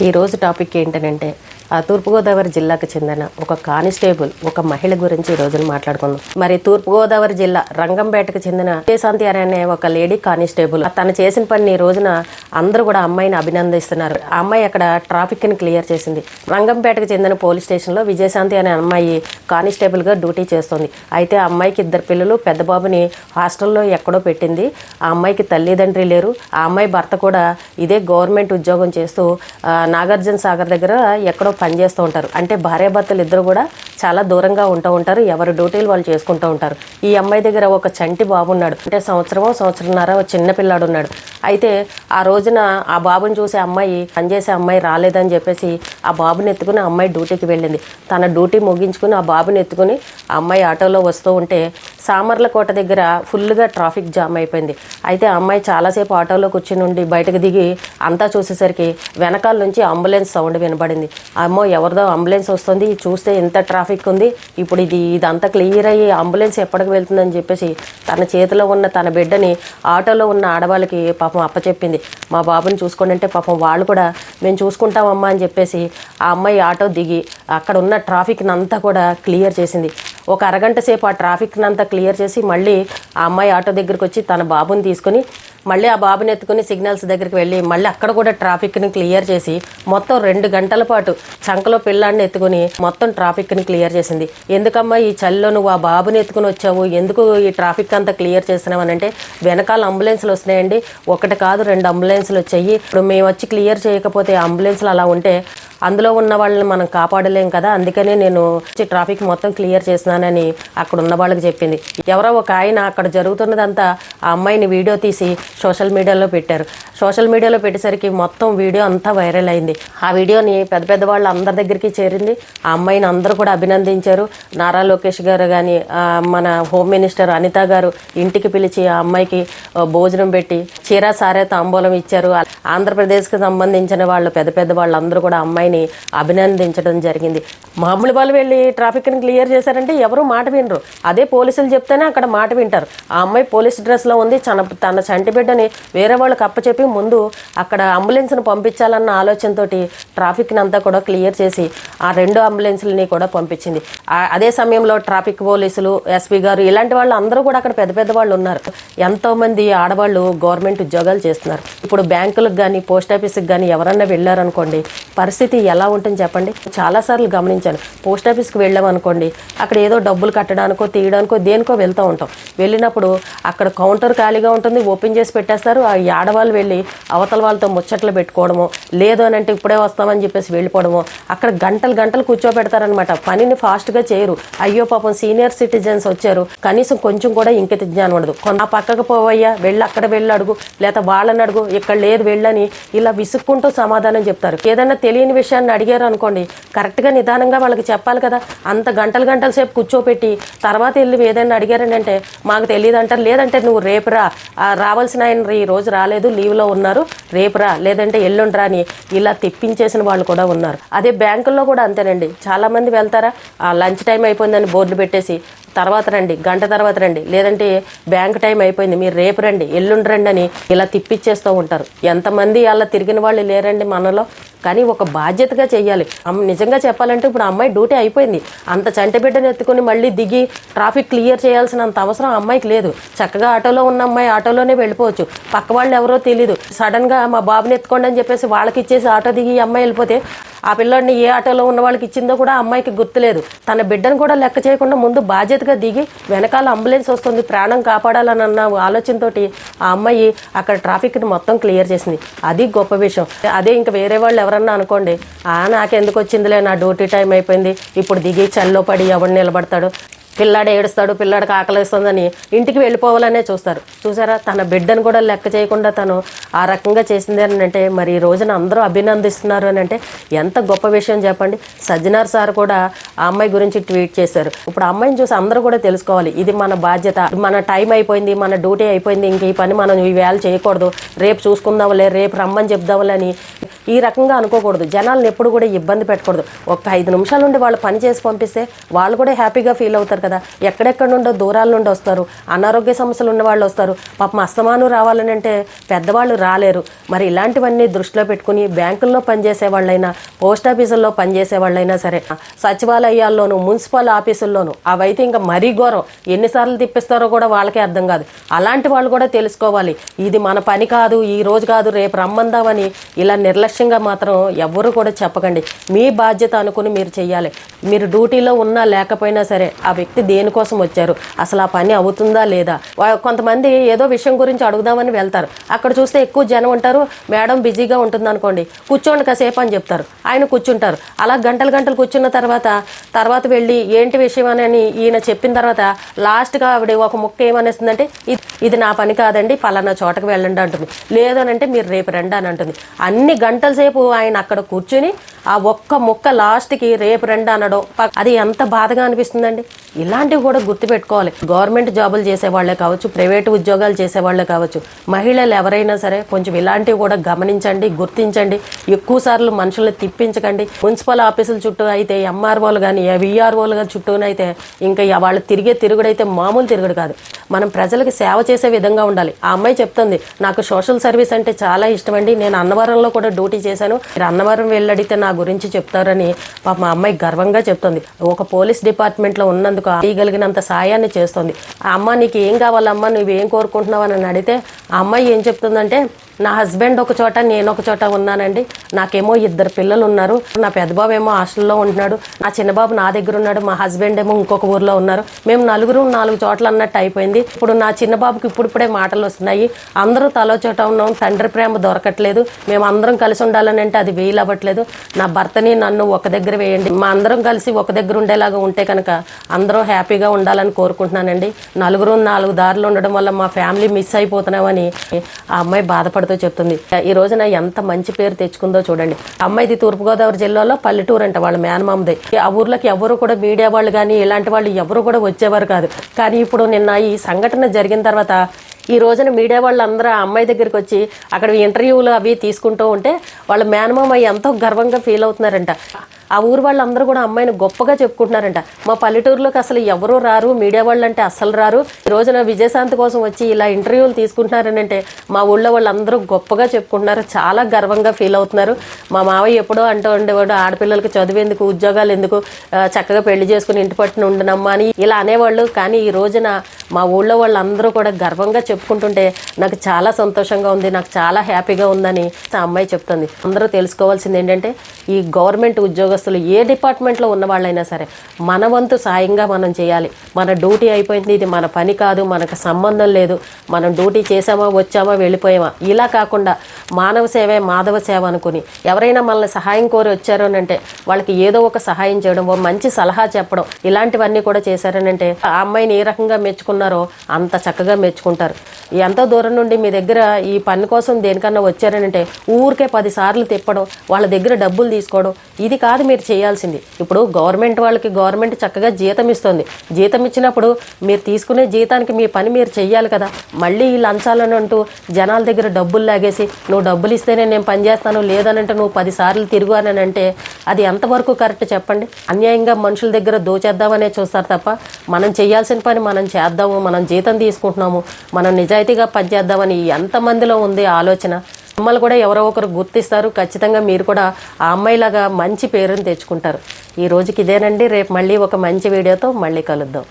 ఈ రోజు టాపిక్ ఏంటంటే తూర్పుగోదావరి జిల్లాకు చెందిన ఒక కానిస్టేబుల్ ఒక మహిళ గురించి ఈ రోజున మాట్లాడుకుందాం. మరి తూర్పుగోదావరి జిల్లా రంగంపేటకు చెందిన విజయశాంతి అనే ఒక లేడీ కానిస్టేబుల్ తను చేసిన పని ఈ రోజున అందరూ కూడా అమ్మాయిని అభినందిస్తున్నారు. ఆ అమ్మాయి అక్కడ ట్రాఫిక్ ని క్లియర్ చేసింది. రంగంపేటకు చెందిన పోలీస్ స్టేషన్ లో విజయశాంతి అనే అమ్మాయి కానిస్టేబుల్ గా డ్యూటీ చేస్తుంది. అయితే ఆ అమ్మాయికి 2 పిల్లలు, పెద్ద బాబుని హాస్టల్లో ఎక్కడో పెట్టింది. ఆ అమ్మాయికి తల్లిదండ్రి లేరు. ఆ అమ్మాయి భర్త కూడా ఇదే గవర్నమెంట్ ఉద్యోగం చేస్తూ నాగార్జున సాగర్ దగ్గర ఎక్కడో పనిచేస్తూ ఉంటారు. అంటే భార్యాభర్తలు ఇద్దరు కూడా చాలా దూరంగా ఉంటూ ఉంటారు. ఎవరి డ్యూటీలు వాళ్ళు చేసుకుంటూ ఉంటారు. ఈ అమ్మాయి దగ్గర ఒక చంటి బాబు ఉన్నాడు. అంటే సంవత్సరన్నర చిన్న పిల్లాడు ఉన్నాడు. అయితే ఆ రోజున ఆ బాబుని చూసి అమ్మాయి పనిచేసే అమ్మాయి రాలేదని చెప్పేసి ఆ బాబుని ఎత్తుకుని ఆ అమ్మాయి డ్యూటీకి వెళ్ళింది. తన డ్యూటీ ముగించుకుని ఆ బాబుని ఎత్తుకుని ఆ అమ్మాయి ఆటోలో వస్తూ ఉంటే సామర్లకోట దగ్గర ఫుల్గా ట్రాఫిక్ జామ్ అయిపోయింది. అయితే ఆ అమ్మాయి చాలాసేపు ఆటోలో కూర్చుని ఉండి బయటకు దిగి అంతా చూసేసరికి వెనకాల నుంచి అంబులెన్స్ సౌండ్ వినబడింది. అమ్మో ఎవరిదో అంబులెన్స్ వస్తుంది, చూస్తే ఎంత ట్రాఫిక్ ఉంది, ఇప్పుడు ఇదంతా క్లియర్ అయ్యి అంబులెన్స్ ఎప్పటికి వెళ్తుందని చెప్పేసి తన చేతిలో ఉన్న తన బిడ్డని ఆటోలో ఉన్న ఆడవాళ్ళకి పాపం అప్పచెప్పింది. మా బాబుని చూసుకోండి అంటే పాపం వాళ్ళు కూడా మేము చూసుకుంటామమ్మా అని చెప్పేసి ఆ అమ్మాయి ఆటో దిగి అక్కడ ఉన్న ట్రాఫిక్ని అంతా కూడా క్లియర్ చేసింది. ఒక అరగంట సేపు ఆ ట్రాఫిక్ని అంతా క్లియర్ చేసి మళ్ళీ ఆ అమ్మాయి ఆటో దగ్గరికి వచ్చి తన బాబుని తీసుకుని మళ్ళీ ఆ బాబుని ఎత్తుకుని సిగ్నల్స్ దగ్గరికి వెళ్ళి మళ్ళీ అక్కడ కూడా ట్రాఫిక్ని క్లియర్ చేసి మొత్తం 2 గంటల పాటు చంకలో పిల్లాడిని ఎత్తుకుని మొత్తం ట్రాఫిక్ని క్లియర్ చేసింది. ఎందుకమ్మా ఈ చలిలో నువ్వు ఆ బాబుని ఎత్తుకుని వచ్చావు, ఎందుకు ఈ ట్రాఫిక్ అంతా క్లియర్ చేసినావు అని అంటే, వెనకాల అంబులెన్స్లు వస్తున్నాయండి, 1 కాదు 2 అంబులెన్స్లు వచ్చాయి. ఇప్పుడు మేము వచ్చి క్లియర్ చేయకపోతే అంబులెన్స్లు అలా ఉంటే అందులో ఉన్న వాళ్ళని మనం కాపాడలేం కదా, అందుకనే నేను ట్రాఫిక్ మొత్తం క్లియర్ చేసినానని అక్కడ ఉన్న వాళ్ళకి చెప్పింది. ఎవరో ఒక ఆయన అక్కడ జరుగుతున్నదంతా ఆ అమ్మాయిని వీడియో తీసి సోషల్ మీడియాలో పెట్టారు. సోషల్ మీడియాలో పెట్టేసరికి మొత్తం వీడియో అంతా వైరల్ అయింది. ఆ వీడియోని పెద్ద వాళ్ళు అందరి దగ్గరికి చేరింది. ఆ అమ్మాయిని అందరూ కూడా అభినందించారు. నారా లోకేష్ గారు కానీ మన హోమ్ మినిస్టర్ అనిత గారు ఇంటికి పిలిచి ఆ అమ్మాయికి భోజనం పెట్టి చీర సారే తాంబూలం ఇచ్చారు. ఆంధ్రప్రదేశ్కి సంబంధించిన వాళ్ళు పెద్ద వాళ్ళందరూ కూడా అమ్మాయిని అభినందించడం జరిగింది. మామూలు వాళ్ళు వెళ్ళి ట్రాఫిక్ని క్లియర్ చేశారంటే ఎవరు మాట వినరు. అదే పోలీసులు చెప్తేనే అక్కడ మాట వింటారు. ఆ అమ్మాయి పోలీస్ డ్రెస్లో ఉంది. తన చంటి బిడ్డని వేరే వాళ్ళకి అప్పచెప్పి ముందు అక్కడ అంబులెన్స్ను పంపించాలన్న ఆలోచనతోటి ట్రాఫిక్ని అంతా కూడా క్లియర్ చేసి ఆ 2 అంబులెన్స్లని కూడా పంపించింది. అదే సమయంలో ట్రాఫిక్ పోలీసులు, ఎస్పీ గారు ఇలాంటి వాళ్ళు అందరూ కూడా అక్కడ పెద్ద వాళ్ళు ఉన్నారు. ఎంతోమంది ఆడవాళ్ళు గవర్నమెంట్ ఉద్యోగాలు చేస్తున్నారు. ఇప్పుడు బ్యాంకులకు కానీ పోస్ట్ ఆఫీస్కి కానీ ఎవరన్నా వెళ్ళారనుకోండి, పరిస్థితి ఎలా ఉంటుంది చెప్పండి. చాలాసార్లు గమనించాను. పోస్ట్ ఆఫీస్కి వెళ్ళామనుకోండి, అక్కడ ఏదో డబ్బులు కట్టడానికో తీయడానికో దేనికో వెళ్తూ ఉంటాం. వెళ్ళినప్పుడు అక్కడ కౌంటర్ ఖాళీగా ఉంటుంది, ఓపెన్ చేసి పెట్టేస్తారు. ఆ ఆడవాళ్ళు వెళ్ళి అవతల వాళ్ళతో ముచ్చట్లు పెట్టుకోవడము, లేదు అని అంటే ఇప్పుడే వస్తామని చెప్పేసి వెళ్ళిపోవడము, అక్కడ గంటలు కూర్చోబెడతారనమాట. పనిని ఫాస్ట్గా చేయరు. అయ్యో పాపం సీనియర్ సిటిజన్స్ వచ్చారు, కనీసం కొంచెం కూడా ఇంకిత జ్ఞానం ఉండదు. ఆ పక్కకు పోవయ్యా, వెళ్ళి అక్కడ వెళ్ళి అడుగు, లేదా వాళ్ళని అడుగు, ఇక్కడ లేదు వెళ్ళని ఇలా విసుక్కుంటూ సమాధానం చెప్తారు. ఏదైనా తెలియని విషయాన్ని అడిగారు అనుకోండి, కరెక్ట్గా నిదానంగా వాళ్ళకి చెప్పాలి కదా. అంత గంటల సేపు కూర్చోపెట్టి తర్వాత వెళ్ళి ఏదైనా అడిగారని అంటే మాకు తెలియదు అంటారు. లేదంటే నువ్వు రేపు రా, రావాల్సిన ఆయన ఈ రోజు రాలేదు, లీవ్లో ఉన్నారు, రేపు రా, లేదంటే ఎల్లుండి రా అని ఇలా తెప్పించేసిన వాళ్ళు కూడా ఉన్నారు. అదే బ్యాంకుల్లో కూడా అంతేనండి. చాలామంది వెళ్తారా, లంచ్ టైం అయిపోయిందని బోర్డులు పెట్టేసి తర్వాత రండి, గంట తర్వాత రండి, లేదంటే బ్యాంక్ టైం అయిపోయింది మీరు రేపు రండి, ఎల్లుండి రండి అని ఇలా తిప్పిచ్చేస్తూ ఉంటారు. ఎంతమంది అలా తిరిగిన వాళ్ళు లేరండి మనలో. కానీ ఒక బాధ్యతగా చెయ్యాలి. నిజంగా చెప్పాలంటే ఇప్పుడు అమ్మాయి డ్యూటీ అయిపోయింది. అంత చంటి బిడ్డను ఎత్తుకుని మళ్ళీ దిగి ట్రాఫిక్ క్లియర్ చేయాల్సినంత అవసరం అమ్మాయికి లేదు. చక్కగా ఆటోలో ఉన్న అమ్మాయి ఆటోలోనే వెళ్ళిపోవచ్చు. పక్క వాళ్ళు ఎవరో తెలీదు, సడన్గా మా బాబుని ఎత్తుకోండి అని చెప్పేసి వాళ్ళకి ఇచ్చేసి ఆటో దిగి ఈ అమ్మాయి వెళ్ళిపోతే ఆ పిల్లాడిని ఏ ఆటోలో ఉన్న వాళ్ళకి ఇచ్చిందో కూడా అమ్మాయికి గుర్తులేదు. తన బిడ్డను కూడా లెక్క చేయకుండా ముందు బాధ్యతగా దిగి వెనకాల అంబులెన్స్ వస్తుంది, ప్రాణం కాపాడాలన్న ఆలోచనతోటి ఆ అమ్మాయి అక్కడ ట్రాఫిక్ని మొత్తం క్లియర్ చేసింది. అది గొప్ప విషయం. అదే ఇంకా వేరే వాళ్ళు ఎవరన్నా అనుకోండి, నాకెందుకు వచ్చిందిలే, నా డ్యూటీ టైం అయిపోయింది, ఇప్పుడు దిగి చల్లో పడి ఎవడు నిలబడతాడు, పిల్లాడు ఏడుస్తాడు, పిల్లాడికి ఆకలిస్తుందని ఇంటికి వెళ్ళిపోవాలనే చూసారా. తన బిడ్డను కూడా లెక్క చేయకుండా తను ఆ రకంగా చేసింది అని అంటే మరి ఈ రోజున అందరూ అభినందిస్తున్నారు అని అంటే ఎంత గొప్ప విషయం చెప్పండి. సజ్జనార్ సార్ కూడా ఆ అమ్మాయి గురించి ట్వీట్ చేశారు. ఇప్పుడు అమ్మాయిని చూసి అందరూ కూడా తెలుసుకోవాలి, ఇది మన బాధ్యత, మన టైం అయిపోయింది, మన డ్యూటీ అయిపోయింది, ఇంక ఈ పని మనం ఈ వేళ చేయకూడదు, రేపు చూసుకుందాంలే, రేపు రమ్మని చెప్దాంలే అని ఈ రకంగా అనుకోకూడదు. జనాలను ఎప్పుడు కూడా ఇబ్బంది పెట్టకూడదు. ఒక 5 నిమిషాల నుండి వాళ్ళు పని చేసి పంపిస్తే వాళ్ళు కూడా హ్యాపీగా ఫీల్ అవుతారు కదా. ఎక్కడెక్కడ నుండో దూరాల నుండి వస్తారు, అనారోగ్య సమస్యలు ఉన్న వాళ్ళు వస్తారు. పాపం అస్తమానం రావాలని అంటే పెద్దవాళ్ళు రాలేరు. మరి ఇలాంటివన్నీ దృష్టిలో పెట్టుకుని బ్యాంకుల్లో పనిచేసే వాళ్ళైనా, పోస్ట్ ఆఫీసుల్లో పనిచేసే వాళ్ళైనా సరే, సచివాలయాల్లోనూ, మున్సిపల్ ఆఫీసుల్లోనూ అవైతే ఇంకా మరీ ఘోరం. ఎన్నిసార్లు తిప్పిస్తారో కూడా వాళ్ళకే అర్థం కాదు. అలాంటి వాళ్ళు కూడా తెలుసుకోవాలి, ఇది మన పని కాదు, ఈ రోజు కాదు రేపు రమ్మందామని ఇలా నిర్లక్ష్యంగా మాత్రం ఎవ్వరూ కూడా చెప్పకండి. మీ బాధ్యత అనుకుని మీరు చెయ్యాలి. మీరు డ్యూటీలో ఉన్నా లేకపోయినా సరే ఆ వ్యక్తి దేనికోసం వచ్చారు, అసలు ఆ పని అవుతుందా లేదా. కొంతమంది ఏదో విషయం గురించి అడుగుదామని వెళ్తారు, అక్కడ చూస్తే ఎక్కువ జనం ఉంటారు, మేడం బిజీగా ఉంటుంది అనుకోండి, కూర్చోండి కాసేపు అని చెప్తారు. ఆయన కూర్చుంటారు. అలా గంటలు గంటలు కూర్చున్న తర్వాత వెళ్ళి ఏంటి విషయం అని ఈయన చెప్పిన తర్వాత లాస్ట్గా ఆవిడ ఒక ముక్క ఏమనేస్తుందంటే, ఇది నా పని కాదండి, పలానా చోటకు వెళ్ళండి అంటుంది. లేదనంటే మీరు రేపు రండి అని అంటుంది. అన్ని గంటల సేపు ఆయన అక్కడ కూర్చుని ఆ ఒక్క ముక్క లాస్ట్కి రేపు రండి అనడం, అది ఎంత బాధగా అనిపిస్తుందండి. ఇలాంటివి కూడా గుర్తుపెట్టుకోవాలి. గవర్నమెంట్ జాబులు చేసేవాళ్లే కావచ్చు, ప్రైవేటు ఉద్యోగాలు చేసేవాళ్లే కావచ్చు, మహిళలు ఎవరైనా సరే కొంచెం ఇలాంటివి కూడా గమనించండి, గుర్తించండి. ఎక్కువ సార్లు మనుషుల్ని తిప్పించకండి. మున్సిపల్ ఆఫీసుల చుట్టూ అయితే ఎంఆర్ఓలు కానీ విఆర్ఓలు కానీ చుట్టూనైతే ఇంకా వాళ్ళు తిరిగే తిరుగుడైతే మామూలు తిరుగుడు కాదు. మనం ప్రజలకు సేవ చేసే విధంగా ఉండాలి. ఆ అమ్మాయి చెప్తుంది, నాకు సోషల్ సర్వీస్ అంటే చాలా ఇష్టమండి, నేను అన్నవరంలో కూడా డ్యూటీ చేశాను, మీరు అన్నవరం వెళ్ళడితే నా గురించి చెప్తారని మా అమ్మాయి గర్వంగా చెప్తుంది. ఒక పోలీస్ డిపార్ట్మెంట్లో ఉన్నందుకు చేయగలిగినంత సాయాన్ని చేస్తుంది. ఆ అమ్మ నీకు ఏం కావాలమ్మా, నువ్వేం కోరుకుంటున్నావు అని అడిగితే ఆ అమ్మాయి ఏం చెప్తుందంటే, నా హస్బెండ్ ఒక చోట నేను ఒక చోట ఉన్నానండి, నాకేమో 2 పిల్లలు ఉన్నారు, నా పెద్దబాబు ఏమో హాస్టల్లో ఉంటున్నాడు, నా చిన్నబాబు నా దగ్గర ఉన్నాడు, మా హస్బెండ్ ఏమో ఇంకొక ఊర్లో ఉన్నారు, మేము 4 చోట్ల అన్నట్టు అయిపోయింది. ఇప్పుడు నా చిన్నబాబుకి ఇప్పుడిప్పుడే మాటలు వస్తున్నాయి, అందరూ తలో చోట ఉన్నాం, తండ్రి ప్రేమ దొరకట్లేదు, మేము అందరం కలిసి ఉండాలని అంటే అది వీలు అవ్వట్లేదు, నా భర్తని నన్ను ఒక దగ్గర వేయండి, మా అందరం కలిసి ఒక దగ్గర ఉండేలాగా ఉంటే కనుక అందరూ హ్యాపీగా ఉండాలని కోరుకుంటున్నానండి, 4 దారులు ఉండడం వల్ల మా ఫ్యామిలీ మిస్ అయిపోతున్నామని ఆ అమ్మాయి బాధపడుతుంది చెప్తుంది. ఈ రోజున ఎంత మంచి పేరు తెచ్చుకుందో చూడండి. అమ్మాయిది తూర్పుగోదావరి జిల్లాలో పల్లెటూరు అంట, వాళ్ళ మేనమామది. ఆ ఊర్లోకి ఎవరు కూడా మీడియా వాళ్ళు కానీ ఇలాంటి వాళ్ళు ఎవరు కూడా వచ్చేవారు కాదు. కానీ ఇప్పుడు నిన్న ఈ సంఘటన జరిగిన తర్వాత ఈ రోజున మీడియా వాళ్ళందరూ ఆ అమ్మాయి దగ్గరికి వచ్చి అక్కడ ఇంటర్వ్యూలు అవి తీసుకుంటూ ఉంటే వాళ్ళ మేనమామ ఎంతో గర్వంగా ఫీల్ అవుతున్నారంట. ఆ ఊరు వాళ్ళందరూ కూడా అమ్మాయిని గొప్పగా చెప్పుకుంటున్నారంట. మా పల్లెటూరులోకి అసలు ఎవరూ రారు, మీడియా వాళ్ళు అంటే అస్సలు రారు, ఈ రోజున విజయశాంతి కోసం వచ్చి ఇలా ఇంటర్వ్యూలు తీసుకుంటున్నారని అంటే మా ఊళ్ళో వాళ్ళందరూ గొప్పగా చెప్పుకుంటున్నారు, చాలా గర్వంగా ఫీల్ అవుతున్నారు. మా మావయ్య ఎప్పుడో అంటూ ఉండేవాడు, ఆడపిల్లలకి చదివేందుకు, ఉద్యోగాలు ఎందుకు, చక్కగా పెళ్లి చేసుకుని ఇంటి పట్టున ఉండనమ్మా అని ఇలా అనేవాళ్ళు. కానీ ఈ రోజున మా ఊళ్ళో వాళ్ళందరూ కూడా గర్వంగా చెప్పుకుంటుంటే నాకు చాలా సంతోషంగా ఉంది, నాకు చాలా హ్యాపీగా ఉందని ఆ అమ్మాయి చెప్తుంది. అందరూ తెలుసుకోవాల్సింది ఏంటంటే, ఈ గవర్నమెంట్ ఉద్యోగస్తులు ఏ డిపార్ట్మెంట్లో ఉన్న వాళ్ళైనా సరే మన వంతు సాయంగా మనం చేయాలి. మన డ్యూటీ అయిపోయింది, ఇది మన పని కాదు, మనకు సంబంధం లేదు, మనం డ్యూటీ చేసామా వచ్చామా వెళ్ళిపోయామా ఇలా కాకుండా మానవ సేవే మాధవ సేవ అనుకుని ఎవరైనా మనల్ని సహాయం కోరి వచ్చారు అని అంటే వాళ్ళకి ఏదో ఒక సహాయం చేయడం, ఓ మంచి సలహా చెప్పడం, ఇలాంటివన్నీ కూడా చేశారనంటే ఆ అమ్మాయిని ఏ రకంగా మెచ్చుకున్నారో అంత చక్కగా మెచ్చుకుంటారు. ఎంతో దూరం నుండి మీ దగ్గర ఈ పని కోసం దేనికన్నా వచ్చారనంటే ఊరికే 10 సార్లు తిప్పడం, వాళ్ళ దగ్గర డబ్బులు తీసుకోవడం, ఇది కాదు మీరు చేయాల్సింది. ఇప్పుడు గవర్నమెంట్ వాళ్ళకి గవర్నమెంట్ చక్కగా జీతం ఇస్తుంది, జీతం ఇచ్చినప్పుడు మీరు తీసుకునే జీతానికి మీ పని మీరు చెయ్యాలి కదా. మళ్ళీ ఈ లంచాలను అంటూ జనాల దగ్గర డబ్బులు లాగేసి నువ్వు డబ్బులు ఇస్తేనే నేను పని చేస్తాను, లేదనంటే నువ్వు 10 సార్లు తిరుగు అని అంటే అది ఎంతవరకు కరెక్ట్ చెప్పండి. అన్యాయంగా మనుషుల దగ్గర దోచేద్దామనే చూస్తారు తప్ప మనం చేయాల్సిన పని మనం చేద్దాము, మనం జీతం తీసుకుంటున్నాము, మనం నిజాయితీగా పనిచేద్దామని ఎంతమందిలో ఉంది ఆలోచన. మిమ్మల్ని కూడా ఎవరో ఒకరు గుర్తిస్తారు, ఖచ్చితంగా మీరు కూడా ఆ అమ్మాయిలాగా మంచి పేరుని తెచ్చుకుంటారు. ఈ రోజుకి ఇదేనండి. రేపు మళ్ళీ ఒక మంచి వీడియోతో మళ్ళీ కలుద్దాం.